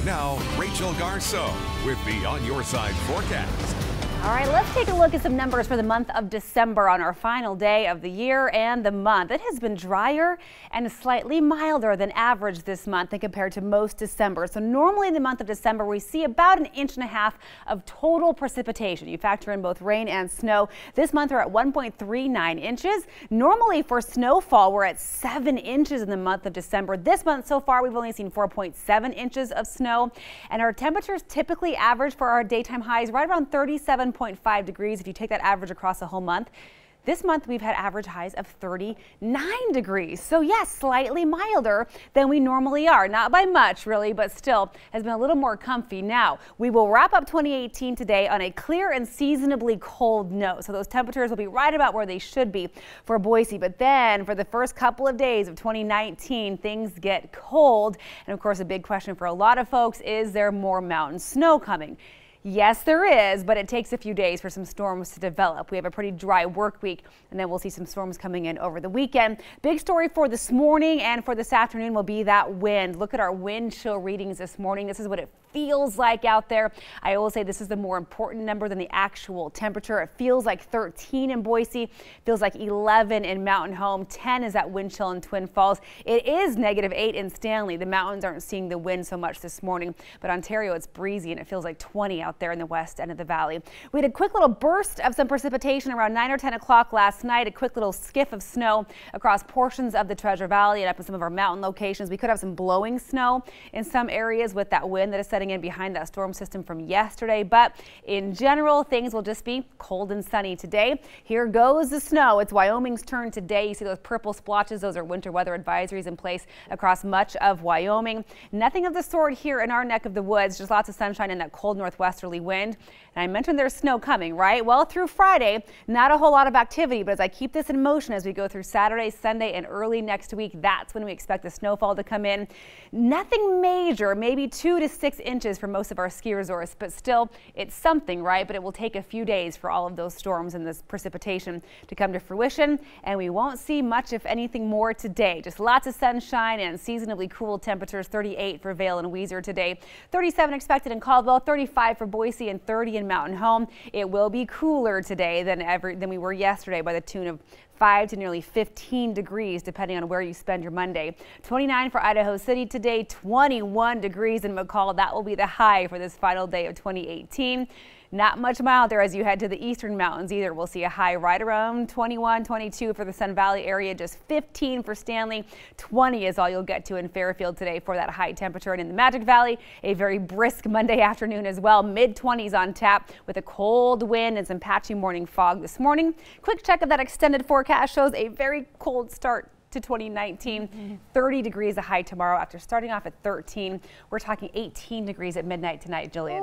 Now, Rachel Garceau with the On Your Side forecast. All right, let's take a look at some numbers for the month of December on our final day of the year and the month. It has been drier and slightly milder than average this month and compared to most December. So normally in the month of December, we see about 1.5 inches of total precipitation. You factor in both rain and snow. This month we're at 1.39 inches. Normally for snowfall, we're at 7 inches in the month of December. This month so far, we've only seen 4.7 inches of snow, and our temperatures typically average for our daytime highs right around 37.5 degrees if you take that average across the whole month. This month we've had average highs of 39 degrees. So yes, slightly milder than we normally are. Not by much really, but still has been a little more comfy. Now we will wrap up 2018 today on a clear and seasonably cold note. So those temperatures will be right about where they should be for Boise. But then for the first couple of days of 2019, things get cold. And of course, a big question for a lot of folks, is there more mountain snow coming? Yes, there is, but it takes a few days for some storms to develop. We have a pretty dry work week, and then we'll see some storms coming in over the weekend. Big story for this morning and for this afternoon will be that wind. Look at our wind chill readings this morning. This is what it feels like out there. I will say this is the more important number than the actual temperature. It feels like 13 in Boise, feels like 11 in Mountain Home, 10 is that wind chill in Twin Falls. It is -8 in Stanley. The mountains aren't seeing the wind so much this morning, but Ontario, it's breezy and it feels like 20 out there in the west end of the valley. We had a quick little burst of some precipitation around 9 or 10 o'clock last night, a quick little skiff of snow across portions of the Treasure Valley and up in some of our mountain locations. We could have some blowing snow in some areas with that wind that is setting in behind that storm system from yesterday, but in general things will just be cold and sunny today. Here goes the snow. It's Wyoming's turn today. You see those purple splotches, those are winter weather advisories in place across much of Wyoming. Nothing of the sort here in our neck of the woods, just lots of sunshine and that cold northwesterly wind. And I mentioned there's snow coming, right? Well, through Friday, not a whole lot of activity, but as I keep this in motion as we go through Saturday, Sunday, and early next week, that's when we expect the snowfall to come in. Nothing major, maybe 2 to 6 inches for most of our ski resorts, but still it's something, right? But it will take a few days for all of those storms and this precipitation to come to fruition, and we won't see much, if anything, more today. Just lots of sunshine and seasonably cool temperatures. 38 for Vail and Weiser today, 37 expected in Caldwell, 35 for Boise, and 30 in Mountain Home. It will be cooler today than we were yesterday by the tune of 5 to nearly 15 degrees, depending on where you spend your Monday. 29 for Idaho City today, 21 degrees in McCall. That will be the high for this final day of 2018. Not much milder as you head to the eastern mountains either. We'll see a high right around 21, 22 for the Sun Valley area, just 15 for Stanley. 20 is all you'll get to in Fairfield today for that high temperature. And in the Magic Valley, a very brisk Monday afternoon as well. Mid-20s on tap with a cold wind and some patchy morning fog this morning. Quick check of that extended forecast shows a very cold start to 2019. 30 degrees a high tomorrow after starting off at 13. We're talking 18 degrees at midnight tonight, Jillian.